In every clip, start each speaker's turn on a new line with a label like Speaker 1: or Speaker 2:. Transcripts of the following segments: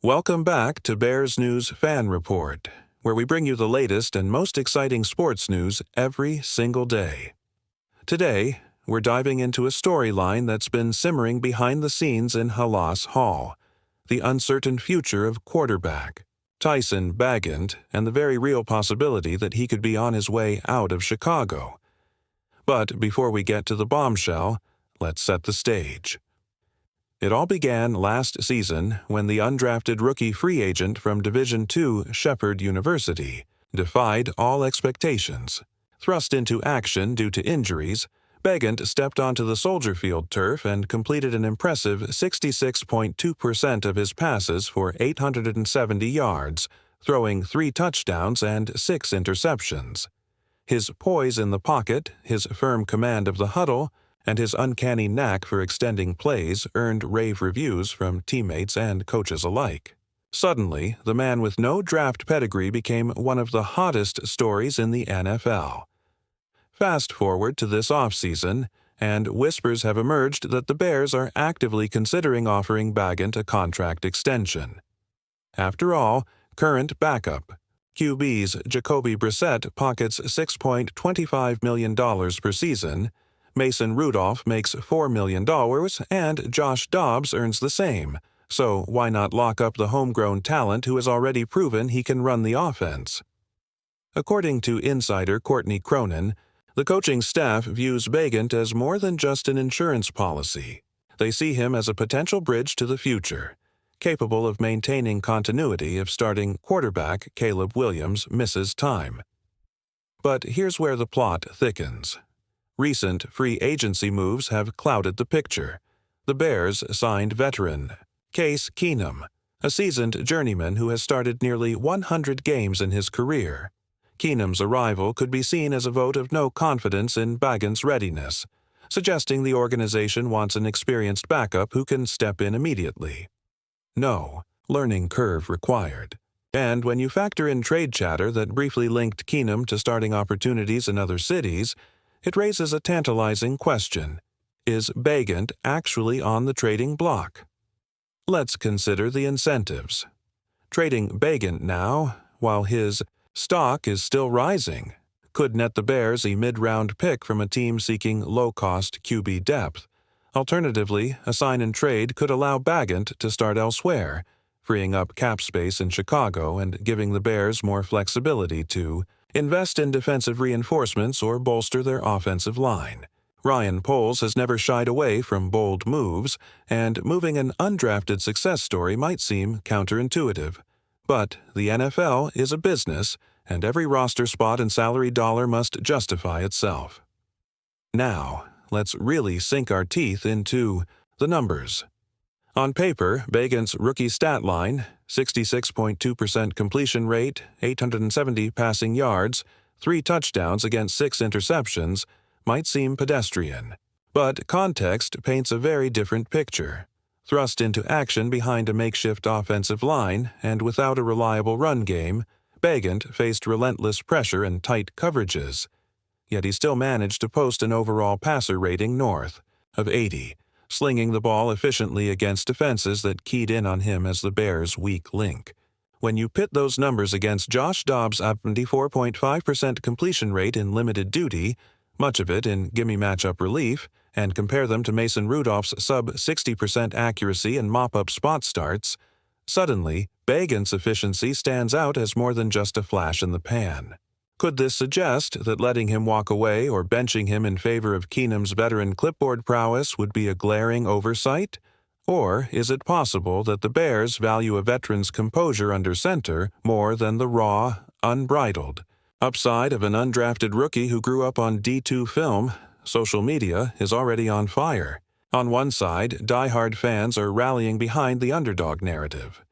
Speaker 1: Welcome back to Bears News Fan Report, where we bring you the latest and most exciting sports news every single day. Today, we're diving into a storyline that's been simmering behind the scenes in Halas Hall, the uncertain future of quarterback Tyson Bagent and the very real possibility that he could be on his way out of Chicago. But before we get to the bombshell, let's set the stage. It all began last season when the undrafted rookie free agent from Division II Shepherd University defied all expectations. Thrust into action due to injuries, Bagent stepped onto the Soldier Field turf and completed an impressive 66.2% of his passes for 870 yards, throwing 3 touchdowns and 6 interceptions. His poise in the pocket, his firm command of the huddle, and his uncanny knack for extending plays earned rave reviews from teammates and coaches alike. Suddenly, the man with no draft pedigree became one of the hottest stories in the NFL. Fast forward to this offseason, and whispers have emerged that the Bears are actively considering offering Bagent a contract extension. After all, current backup QB's Jacoby Brissett pockets $6.25 million per season, Mason Rudolph makes $4 million, and Josh Dobbs earns the same, so why not lock up the homegrown talent who has already proven he can run the offense? According to insider Courtney Cronin, the coaching staff views Bagent as more than just an insurance policy. They see him as a potential bridge to the future, capable of maintaining continuity if starting quarterback Caleb Williams misses time. But here's where the plot thickens. Recent free agency moves have clouded the picture. The Bears signed veteran Case Keenum, a seasoned journeyman who has started nearly 100 games in his career. Keenum's arrival could be seen as a vote of no confidence in Bagent's readiness, suggesting the organization wants an experienced backup who can step in immediately. No learning curve required. And when you factor in trade chatter that briefly linked Keenum to starting opportunities in other cities, it raises a tantalizing question. Is Bagent actually on the trading block? Let's consider the incentives. Trading Bagent now, while his stock is still rising, could net the Bears a mid-round pick from a team seeking low-cost QB depth. Alternatively, a sign-and-trade could allow Bagent to start elsewhere, freeing up cap space in Chicago and giving the Bears more flexibility to invest in defensive reinforcements or bolster their offensive line. Ryan Poles has never shied away from bold moves, and moving an undrafted success story might seem counterintuitive. But the NFL is a business, and every roster spot and salary dollar must justify itself. Now, let's really sink our teeth into the numbers. On paper, Bagent's rookie stat line, 66.2% completion rate, 870 passing yards, 3 touchdowns against 6 interceptions, might seem pedestrian. But context paints a very different picture. Thrust into action behind a makeshift offensive line and without a reliable run game, Bagent faced relentless pressure and tight coverages. Yet he still managed to post an overall passer rating north of 80, slinging the ball efficiently against defenses that keyed in on him as the Bears' weak link. When you pit those numbers against Josh Dobbs' 74.5% completion rate in limited duty, much of it in gimme matchup relief, and compare them to Mason Rudolph's sub-60% accuracy in mop-up spot starts, suddenly, Bagent's efficiency stands out as more than just a flash in the pan. Could this suggest that letting him walk away or benching him in favor of Keenum's veteran clipboard prowess would be a glaring oversight? Or is it possible that the Bears value a veteran's composure under center more than the raw, unbridled upside of an undrafted rookie who grew up on D2 film? Social media is already on fire. On one side, die-hard fans are rallying behind the underdog narrative,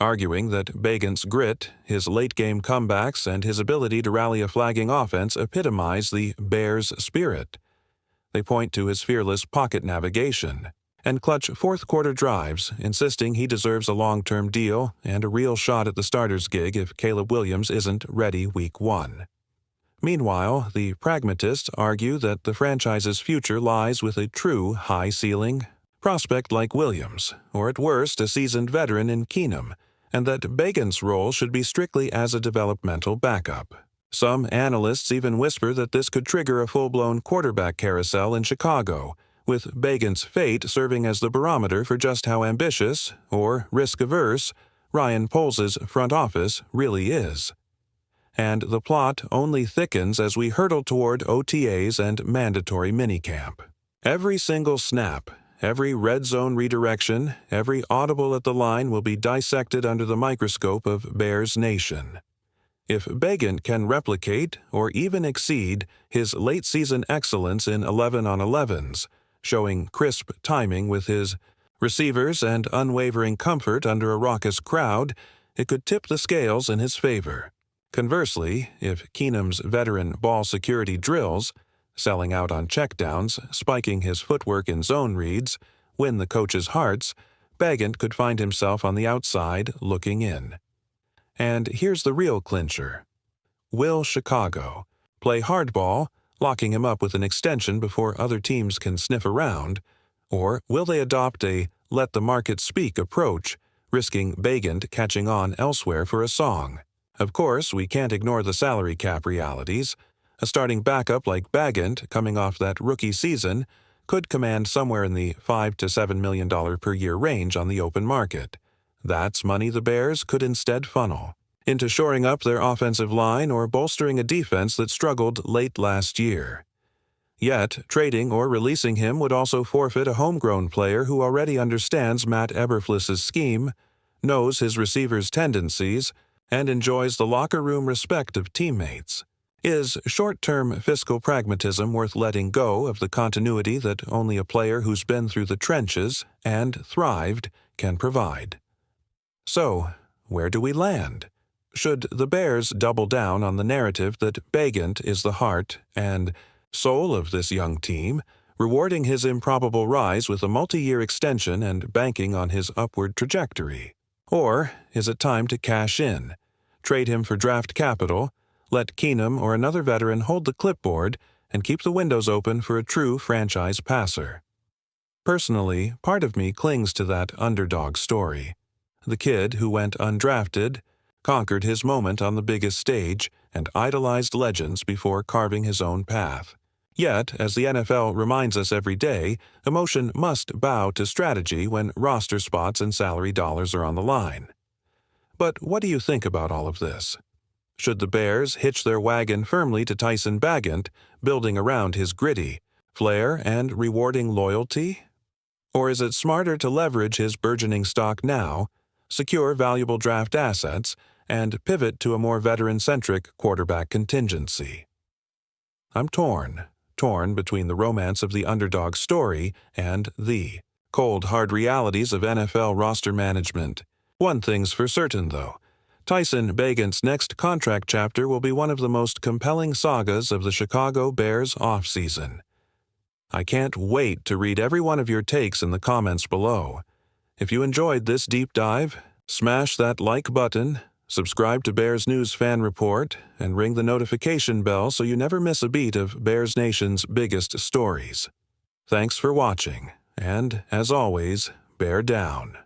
Speaker 1: arguing that Bagent's grit, his late-game comebacks, and his ability to rally a flagging offense epitomize the Bears' spirit. They point to his fearless pocket navigation, and clutch fourth-quarter drives, insisting he deserves a long-term deal and a real shot at the starter's gig if Caleb Williams isn't ready Week 1. Meanwhile, the pragmatists argue that the franchise's future lies with a true high-ceiling prospect like Williams, or at worst a seasoned veteran in Keenum, and that Bagent's role should be strictly as a developmental backup. Some analysts even whisper that this could trigger a full-blown quarterback carousel in Chicago, with Bagent's fate serving as the barometer for just how ambitious, or risk-averse, Ryan Poles' front office really is. And the plot only thickens as we hurtle toward OTAs and mandatory minicamp. Every single snap, every red zone redirection, every audible at the line will be dissected under the microscope of Bears Nation. If Bagent can replicate, or even exceed, his late-season excellence in 11-on-11s, showing crisp timing with his receivers and unwavering comfort under a raucous crowd, it could tip the scales in his favor. Conversely, if Keenum's veteran ball security drills, selling out on checkdowns, spiking his footwork in zone reads, win the coach's hearts, Bagent could find himself on the outside looking in. And here's the real clincher. Will Chicago play hardball, locking him up with an extension before other teams can sniff around, or will they adopt a let the market speak approach, risking Bagent catching on elsewhere for a song? Of course, we can't ignore the salary cap realities. A starting backup like Bagent, coming off that rookie season, could command somewhere in the $5 to $7 million per year range on the open market. That's money the Bears could instead funnel into shoring up their offensive line or bolstering a defense that struggled late last year. Yet, trading or releasing him would also forfeit a homegrown player who already understands Matt Eberfliss's scheme, knows his receivers' tendencies, and enjoys the locker room respect of teammates. Is short-term fiscal pragmatism worth letting go of the continuity that only a player who's been through the trenches and thrived can provide? So, where do we land? Should the Bears double down on the narrative that Bagent is the heart and soul of this young team, rewarding his improbable rise with a multi-year extension and banking on his upward trajectory? Or is it time to cash in, trade him for draft capital, let Keenum or another veteran hold the clipboard, and keep the windows open for a true franchise passer? Personally, part of me clings to that underdog story. The kid who went undrafted, conquered his moment on the biggest stage, and idolized legends before carving his own path. Yet, as the NFL reminds us every day, emotion must bow to strategy when roster spots and salary dollars are on the line. But what do you think about all of this? Should the Bears hitch their wagon firmly to Tyson Bagent, building around his gritty, flair, and rewarding loyalty? Or is it smarter to leverage his burgeoning stock now, secure valuable draft assets, and pivot to a more veteran-centric quarterback contingency? I'm torn between the romance of the underdog story and the cold, hard realities of NFL roster management. One thing's for certain, though. Tyson Bagent's next contract chapter will be one of the most compelling sagas of the Chicago Bears offseason. I can't wait to read every one of your takes in the comments below. If you enjoyed this deep dive, smash that like button, subscribe to Bears News Fan Report, and ring the notification bell so you never miss a beat of Bears Nation's biggest stories. Thanks for watching, and, as always, bear down.